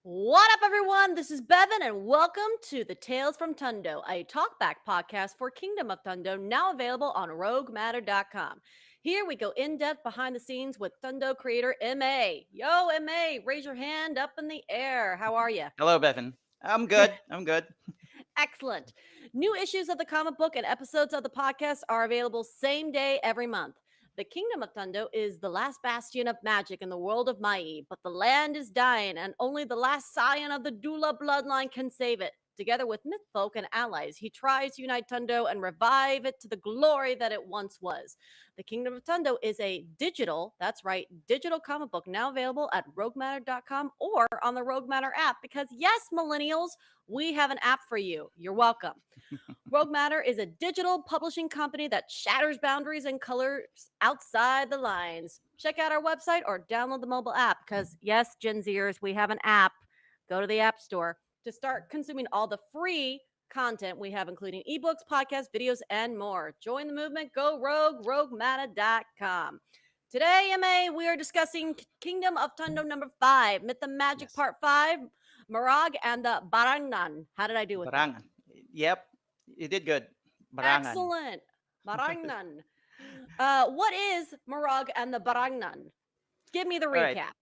What up, everyone? This is Bevin, and welcome to the Tales from Tundo, a talkback podcast for Kingdom of Tundo, now available on roguematter.com. Here we go in depth behind the scenes with Tundo creator MA. Yo, MA, raise your hand up in the air. How are you? Hello, Bevin. I'm good. I'm good. Excellent. New issues of the comic book and episodes of the podcast are available same day every month. The Kingdom of Tundo is the last bastion of magic in the world of Mayi, but the land is dying, and only the last scion of the Dula bloodline can save it. Together with mythfolk and allies, he tries to unite Tundo and revive it to the glory that it once was. The Kingdom of Tundo is a digital, that's right, digital comic book now available at roguematter.com or on the Rogue Matter app because, yes, millennials, we have an app for you. You're welcome. Rogue Matter is a digital publishing company that shatters boundaries and colors outside the lines. Check out our website or download the mobile app because, yes, Gen Zers, we have an app. Go to the App Store to start consuming all the free content we have, including ebooks, podcasts, videos, and more. Join the movement. Go rogue, roguematter.com. Today, MA, we are discussing Kingdom of Tundo number 5, Myth and Magic Yes. Part 5, Merag and the Barangan. How did I do with that? Barangan. Yep. You did good. Barangan. Excellent. Barangan. What is Merag and the Barangan? Give me the All right. recap.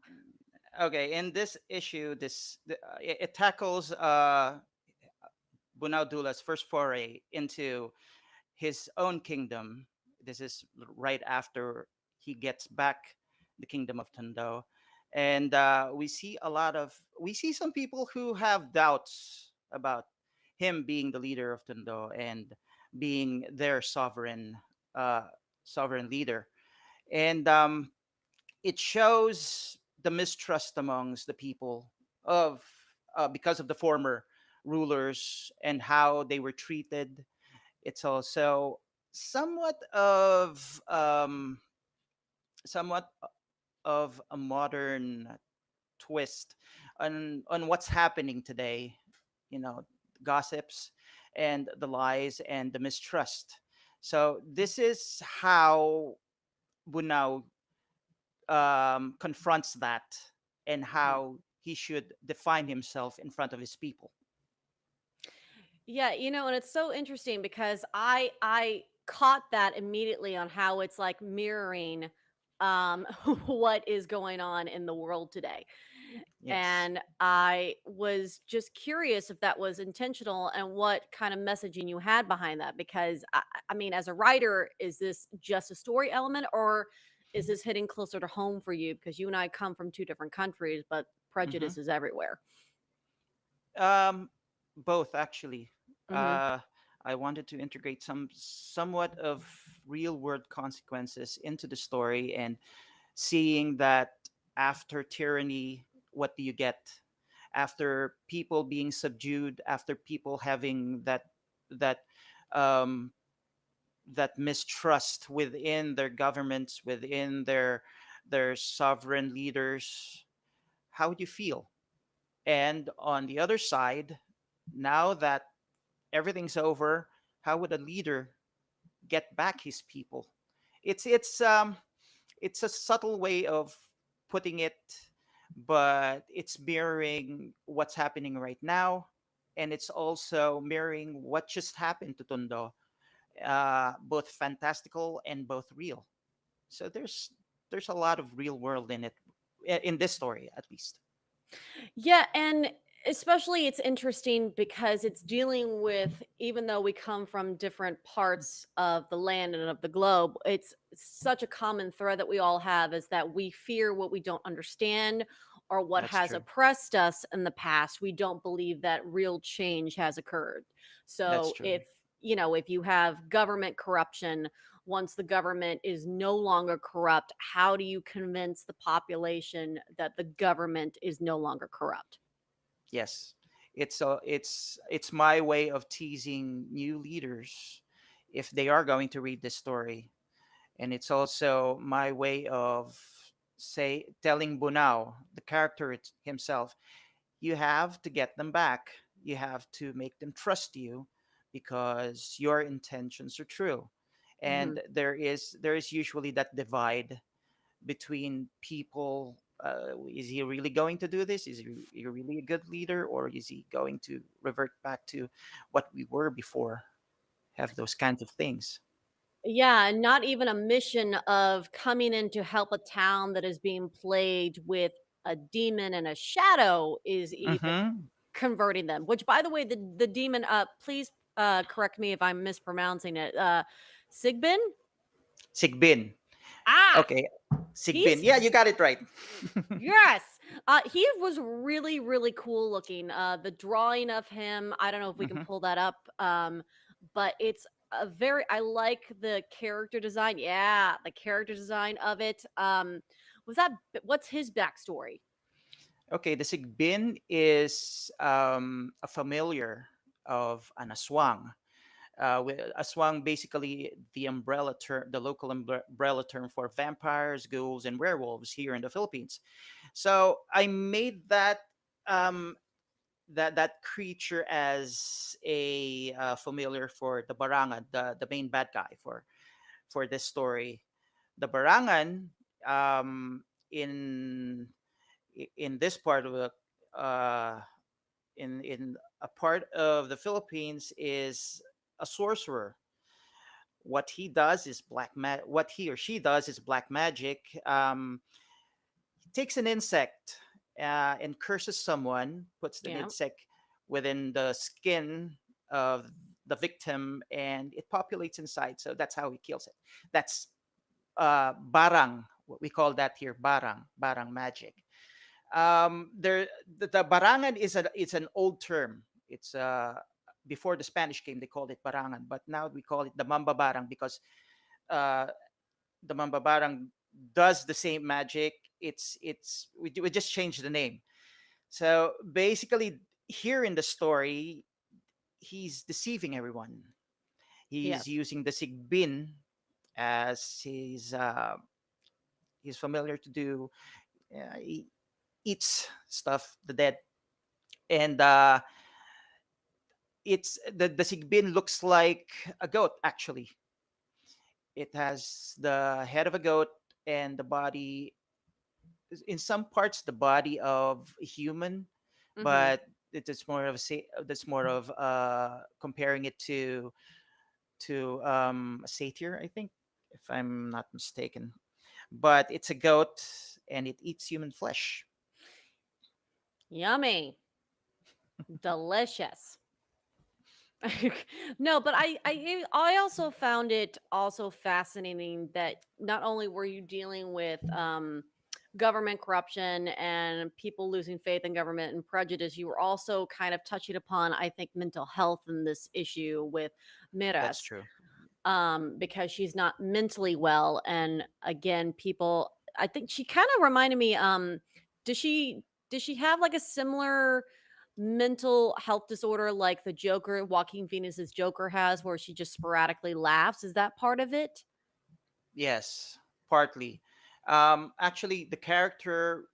Okay. In this issue, it tackles Bunao Dula's first foray into his own kingdom. This is right after he gets back the kingdom of Tundo, and we see some people who have doubts about him being the leader of Tundo and being their uh, sovereign leader, and it shows the mistrust amongst the people of because of the former rulers and how they were treated. It's also somewhat of um, somewhat of a modern twist on what's happening today. You know, gossips and the lies and the mistrust. So this is how Bunao confronts that and Mhm. how he should define himself in front of his people. Yeah, and it's so interesting because I caught that immediately on how it's like mirroring what is going on in the world today. Yes. And I was just curious if that was intentional and what kind of messaging you had behind that. Because, I mean, as a writer, is this just a story element or is this hitting closer to home for you? Because you and I come from two different countries, but hmm prejudice is everywhere. Um, both actually. Hmm. Uh, I wanted to integrate somewhat of real world consequences into the story and seeing that after tyranny, what do you get? After people being subdued, after people having that um, that mistrust within their governments, within their sovereign leaders, how would you feel? And on the other side, now that everything's over, how would a leader get back his people? It's it's um it's a subtle way of putting it, but it's mirroring what's happening right now, and it's also mirroring what just happened to Tondo, both fantastical and both real. So there's a lot of real world in it, in this story at least. Yeah, and especially it's interesting because it's dealing with, even though we come from different parts of the land and of the globe, it's such a common thread that we all have is that we fear what we don't understand or what That's has true. oppressed us in the past. We don't believe that real change has occurred. That's So true. if you have government corruption, once the government is no longer corrupt, how do you convince the population that the government is no longer corrupt? Yes, it's my way of teasing new leaders if they are going to read this story, and it's also my way of say telling Bunao, the character himself, you have to get them back. You have to make them trust you because your intentions are true. Mhm. And there is usually that divide between people Is he really going to do this? Is he really a good leader, or is he going to revert back to what we were before? Have those kinds of things. Yeah, and not even a mission of coming in to help a town that is being plagued with a demon and a shadow is even Mm-hmm. converting them. Which, by the way, the demon, please correct me if I'm mispronouncing it. Sigbin? Sigbin. Ah, Okay, Sigbin. he's Yeah, you got it right. yes. He was really, really cool looking. The drawing of him, I don't know if we can Hmm. pull that up. But it's a very I like the character design. Yeah, the character design of it. Was that what's his backstory? Okay, the Sigbin is a familiar of an aswang. Aswang basically the umbrella term, the local umbrella term for vampires, ghouls, and werewolves here in the Philippines. So I made um, that creature as a familiar for the Barangan, the main bad guy for this story. The Barangan, um, in in this part of the uh, in a part of the Philippines, is a sorcerer. What he does is what he or she does is black magic. He takes an insect and curses someone, puts the Yeah. insect within the skin of the victim, and it populates inside. So that's how he kills it. That's barang. What we call that here, barang magic. The barangan is it's an old term. It's before the Spanish came, they called it barangan, but now we call it the mambabarang because uh, the mambabarang does the same magic. We just changed the name. So basically, here in the story, he's deceiving everyone. He's Yes. using the sigbin as he's familiar to do. He eats stuff, the dead, and it's the sigbin looks like a goat. Actually, it has the head of a goat and the body, in some parts the body of a human, Mhm. but it's more of that's more of comparing it to a satyr, I think, if I'm not mistaken. But it's a goat and it eats human flesh. Yummy. Delicious. No, but I also found it also fascinating that not only were you dealing with government corruption and people losing faith in government and prejudice, you were also kind of touching upon, I think, mental health in this issue with That's Miras, true. because she's not mentally well. And again, people, I think she kind of reminded me, does she have like a similar mental health disorder like the Joker, Joaquin Phoenix's Joker has, where she just sporadically laughs? Is that part of it? Yes, partly. Actually, the character,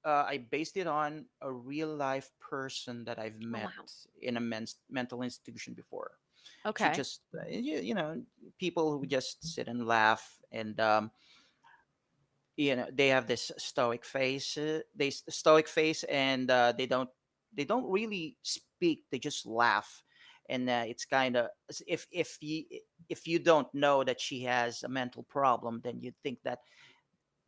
I based it on a real life person that I've Oh met wow. in a mental institution before. She Okay. just, people who just sit and laugh, and they have this stoic face. Stoic face, and they don't really speak. They just laugh, and it's kind of, if you don't know that she has a mental problem, then you'd think that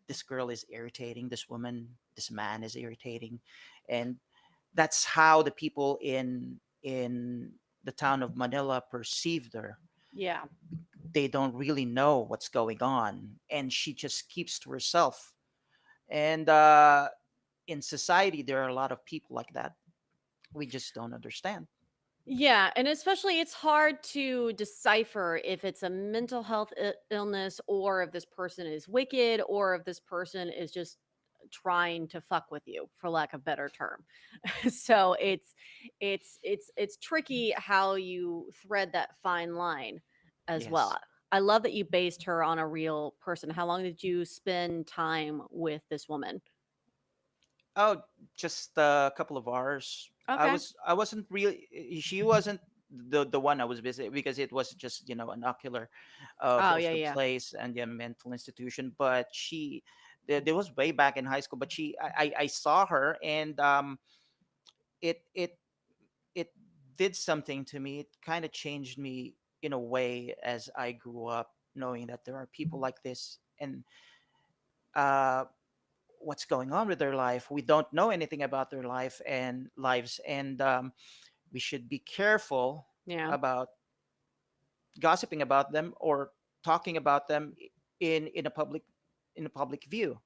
this girl is irritating, this woman, this man is irritating, and that's how the people in the town of Manila perceived her. Yeah. They don't really know what's going on, and she just keeps to herself. And in society, there are a lot of people like that. We just don't understand. Yeah, and especially it's hard to decipher if it's a mental health illness or if this person is wicked or if this person is just trying to fuck with you, for lack of better term. So it's tricky how you thread that fine line as well. Yes. I love that you based her on a real person. How long did you spend time with this woman? Oh, just a couple of hours. Okay. I wasn't really. She wasn't the one I was visiting, because it was just an ocular Oh of yeah, the yeah. place and the mental institution. But she, There was way back in high school, but I saw her, and it it it did something to me. It kind of changed me in a way as I grew up, knowing that there are people like this, and uh, what's going on with their life. We don't know anything about their lives, and we should be careful Yeah. about gossiping about them or talking about them in a public view.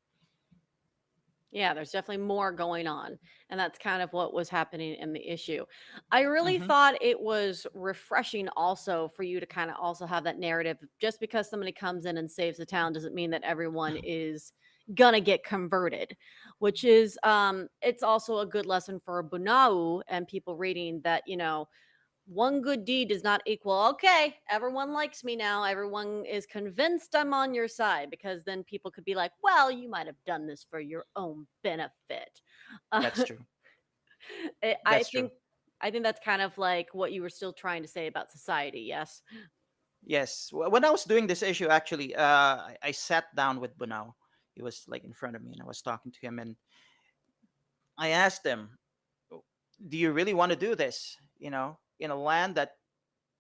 Yeah, there's definitely more going on. And that's kind of what was happening in the issue. I really Hmm. thought it was refreshing also for you to kind of also have that narrative. Just because somebody comes in and saves the town doesn't mean that everyone is gonna get converted, which is it's also a good lesson for Bunau and people reading that, one good deed does not equal, okay, everyone likes me now, everyone is convinced I'm on your side, because then people could be like, well, you might have done this for your own benefit. uh, That's true. I I That's true. think I think that's kind of like what you were still trying to say about society, yes. Yes. When I was doing this issue, actually, I sat down with Bunao. He was like in front of me, and I was talking to him, and I asked him, "Do you really want to do this? In a land that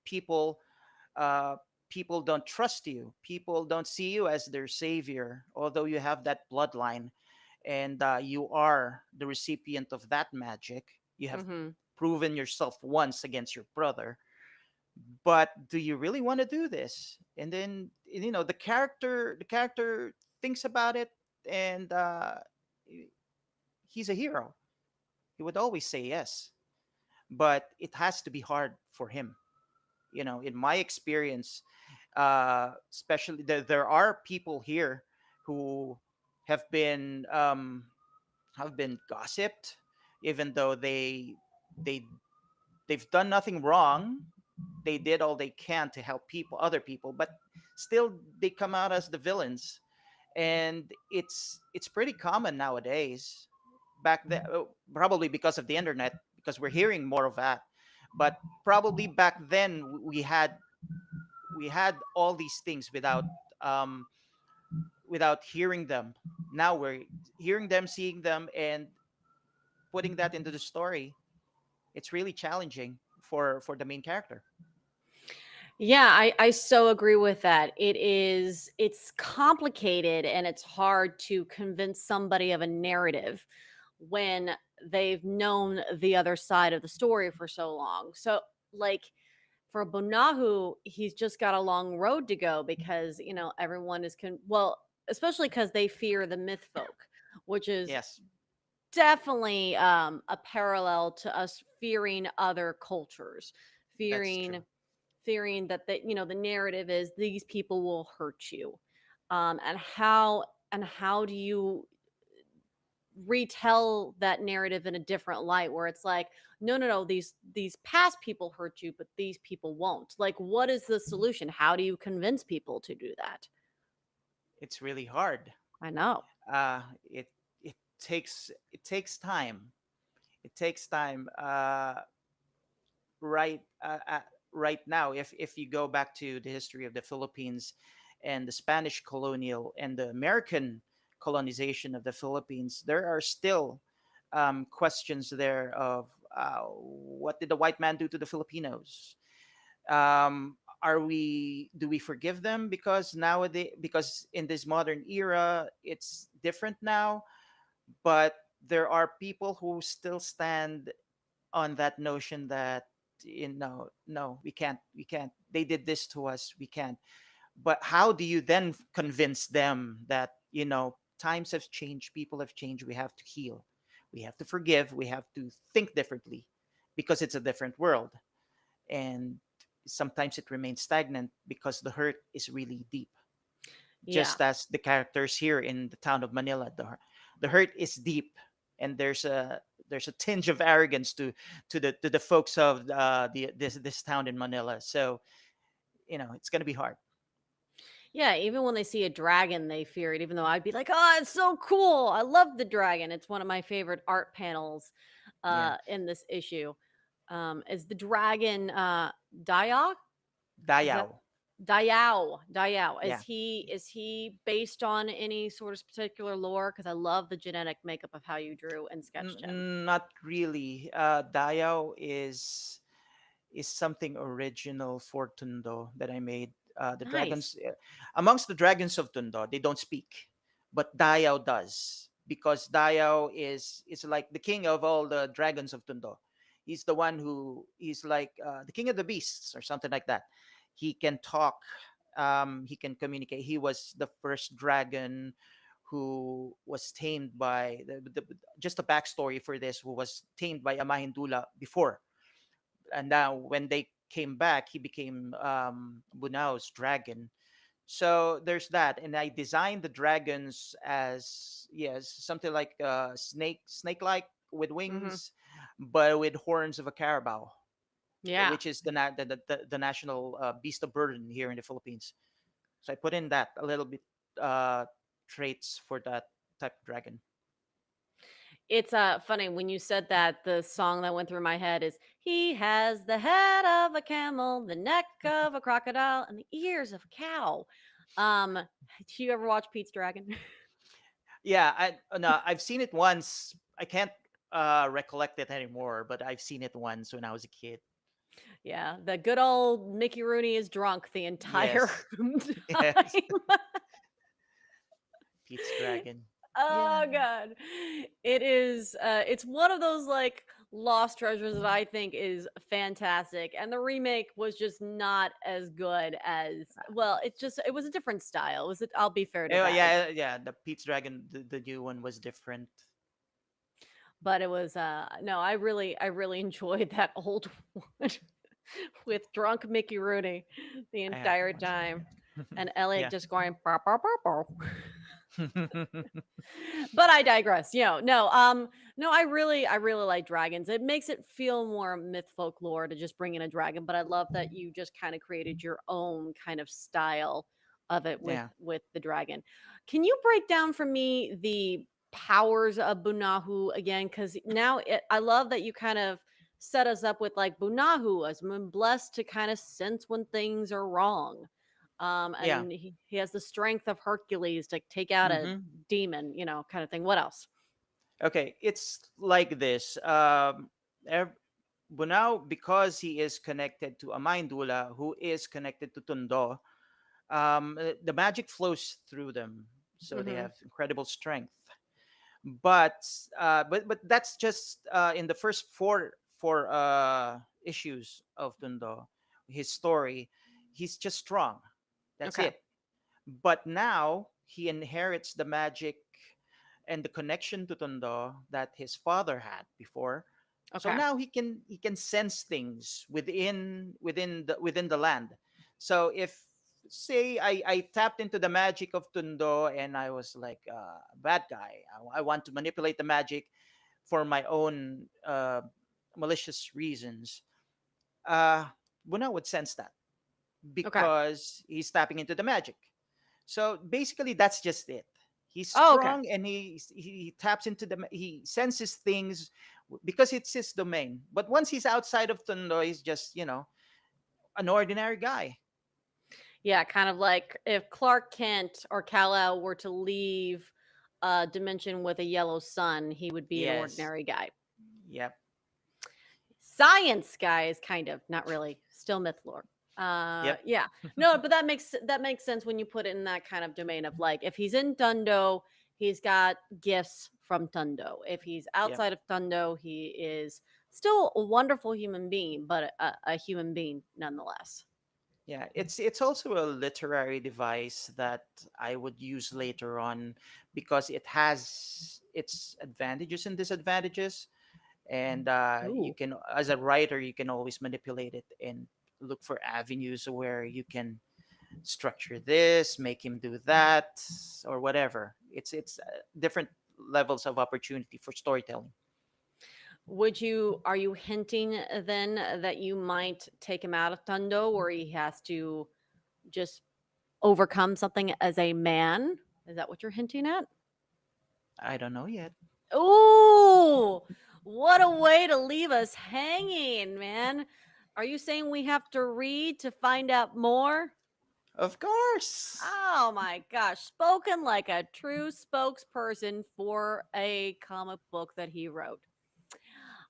people uh, people don't trust you, people don't see you as their savior, although you have that bloodline, and you are the recipient of that magic. You have Hmm. proven yourself once against your brother, but do you really want to do this?" And then the character thinks about it, and he's a hero. He would always say yes, but it has to be hard for him. In my experience, especially there are people here who have been um, have been gossiped, even though they they've done nothing wrong. They did all they can to help other people, but still they come out as the villains. And it's pretty common nowadays. Back then, probably because of the internet, because we're hearing more of that. But probably back then, we had all these things um, without hearing them. Now we're hearing them, seeing them, and putting that into the story. It's really challenging for the main character. Yeah, I so agree with that. It's complicated and it's hard to convince somebody of a narrative when they've known the other side of the story for so long. So, like, for Bonahu, he's just got a long road to go because, everyone is well, especially cuz they fear the myth folk, which is Yes, definitely a parallel to us fearing other cultures, that's true. fearing that the narrative is these people will hurt you, and how do you retell that narrative in a different light where it's like, no, no, no, these past people hurt you but these people won't. Like, what is the solution? How do you convince people to do that? It's really hard. I know. It takes time. It takes time. Right right now, if you go back to the history of the Philippines and the Spanish colonial and the American colonization of the Philippines, there are still questions there of what did the white man do to the Filipinos? Are we Do we forgive them because nowadays, because in this modern era it's different now, but there are people who still stand on that notion that, no, we can't, they did this to us, we can't. But how do you then convince them that, times have changed, people have changed, we have to heal, we have to forgive, we have to think differently, because it's a different world. And sometimes it remains stagnant because the hurt is really deep, Yeah. just as the characters here in the town of Manila. The hurt is deep, and there's a tinge of arrogance to the folks of this town in Manila. So it's gonna be hard. Yeah, even when they see a dragon, they fear it, even though I'd be like, "Oh, it's so cool. I love the dragon." It's one of my favorite art panels Yeah, in this issue. Is the dragon Diok? Is that Dayao. Dayao. Yeah. Is he based on any sort of particular lore? Because I love the genetic makeup of how you drew and sketched him. Not really. Dayao is something original for Tundo that I made. The Nice. dragons, amongst the dragons of Tundo, they don't speak, but Dayao does, because Dayao is like the king of all the dragons of Tundo. He's the one who he's like the king of the beasts or something like that. He can talk. He can communicate. He was the first dragon who was tamed by just a backstory for this, who was tamed by a Mayi Dula before, and now when they came back, he became Bunao's dragon. So there's that, and I designed the dragons as, yes, something like snake like with Mm-hmm. wings, but with horns of a carabao, Yeah. which is the national beast of burden here in the Philippines. So I put in that a little bit uh, traits for that type of dragon. It's funny when you said that. The song that went through my head is "He has the head of a camel, the neck of a crocodile, and the ears of a cow." Um, do you ever watch Pete's Dragon? Yeah, I no, I've seen it once. I can't recollect it anymore, but I've seen it once when I was a kid. Yeah, the good old Mickey Rooney is drunk the entire Yes, yes, time. Pete's dragon. Yeah, Oh god. It's one of those like lost treasures that I think is fantastic. And the remake was just not as good as, well, it was a different style. I'll be fair to that. yeah. The Pete's dragon, the new one was different. But it was no, I really enjoyed that old one with drunk Mickey Rooney the I have that entire one somewhere. time. And Elliot Yeah. just going "Bow, bow, bow, bow." But I digress. No, no, I really like dragons. It makes it feel more myth folklore to just bring in a dragon, but I love that you just kind of created your own kind of style of it with Yeah, the dragon. Can you break down for me the powers of Bunahu again? Because I love that you kind of set us up with like Bunahu as been blessed to kind of sense when things are wrong. yeah. And he has the strength of Hercules to take out a Mm-hmm. demon, kind of thing. What else? Okay, it's like this. Bunao, because he is connected to a Mindula who is connected to Tundo, the magic flows through them, so they Hmm. have incredible strength. But that's just in the first four issues of Tundo, his story. He's just strong. That's Okay. it. But now he inherits the magic and the connection to Tondo that his father had before. So Okay. now he can sense things within the land. So if, say, I tapped into the magic of Tundo and I was like a bad guy, I want to manipulate the magic for my own malicious reasons. Uh, Buna would sense that Okay. because he's tapping into the magic. So basically, that's just it. He's Oh, okay. strong and he taps into he senses things because it's his domain. But once he's outside of Tondo, he's just an ordinary guy. Yeah, kind of like if Clark Kent or Kal-El were to leave a dimension with a yellow sun, he would be an Yes. ordinary guy. Yep. Science guy is kind of not really still myth lore. Yep. Yeah. No, but that makes sense when you put it in that kind of domain of like if he's in Tundo, he's got gifts from Tundo. If he's Yep. outside of Tundo, he is still a wonderful human being, but a human being nonetheless. Yeah. It's also a literary device that I would use later on because it has its advantages and disadvantages. And you Ooh. can, as a writer, you can always manipulate it and look for avenues where you can structure this, make him do that, or whatever. It's different levels of opportunity for storytelling. Are you hinting then that you might take him out of Tundo or he has to just overcome something as a man? Is that what you're hinting at? I don't know yet. Ooh, what a way to leave us hanging, man. Are you saying we have to read to find out more? Of course. Oh my gosh, spoken like a true spokesperson for a comic book that he wrote.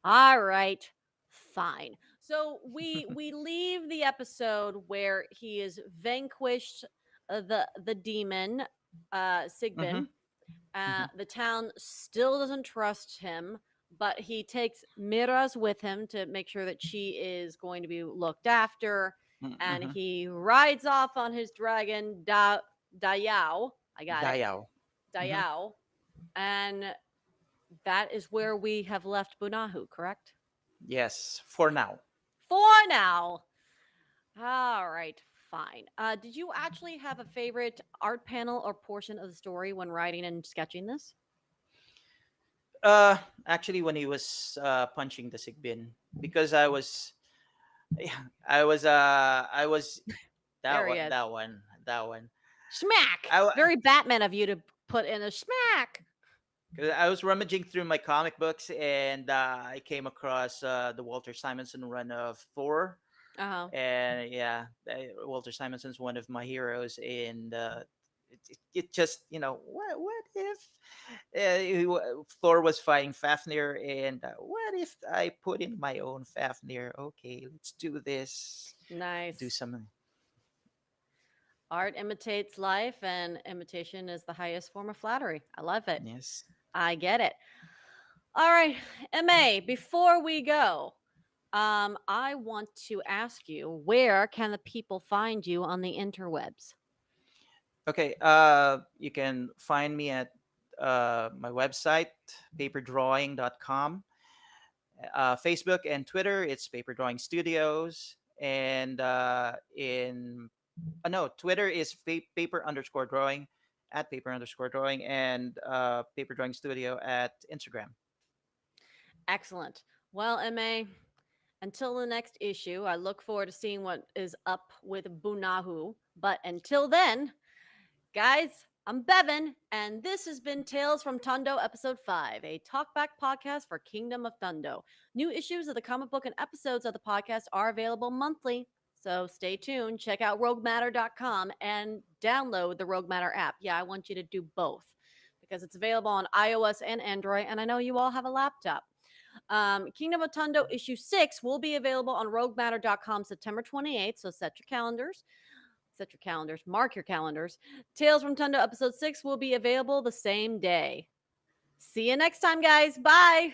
All right, fine. So we leave the episode where he is vanquished the demon Mm-hmm. Sigbin. Mm-hmm. The town still doesn't trust him, but he takes Miraz with him to make sure that she is going to be looked after. And Mm-hmm. he rides off on his dragon, Dayao. I got it. Dayao. Mm-hmm. Dayao. And that is where we have left Bunahu, correct? Yes, for now. For now. All right, fine. Did you actually have a favorite art panel or portion of the story when writing and sketching this? Uh, Actually, when he was punching the sigbin, because yeah, I was that There he one, is. that one, that one. Smack! I, wa- Very Batman of you to put in a smack. 'Cause I was rummaging through my comic books and I came across the Walter Simonson run of Thor, Uh huh. and yeah, Walter Simonson's one of my heroes, and it just what if Thor was fighting Fafnir, and what if I put in my own Fafnir? Okay, let's do this. Do Nice. some. Art imitates life, and imitation is the highest form of flattery. I love it. Yes. I get it. All right, MA, before we go, I want to ask you, where can the people find you on the interwebs? Okay. You can find me at my website, paperdrawing.com. Facebook and Twitter, it's Paper Drawing Studios. And in no, Twitter is paper underscore drawing at paper underscore drawing, and Paper Drawing Studio at Instagram. Excellent. Well, MA, until the next issue, I look forward to seeing what is up with Bunahu. But until then, guys, I'm Bevin, and this has been Tales from Tundo, Episode 5, a talkback podcast for Kingdom of Tundo. New issues of the comic book and episodes of the podcast are available monthly. So stay tuned, check out roguematter.com, and download the Rogue Matter app. Yeah, I want you to do both because it's available on iOS and Android, and I know you all have a laptop. Kingdom of Tundo issue 6 will be available on roguematter.com September 28th, so set your calendars. Set your calendars, mark your calendars. Tales from Tundo episode 6 will be available the same day. See you next time, guys. Bye.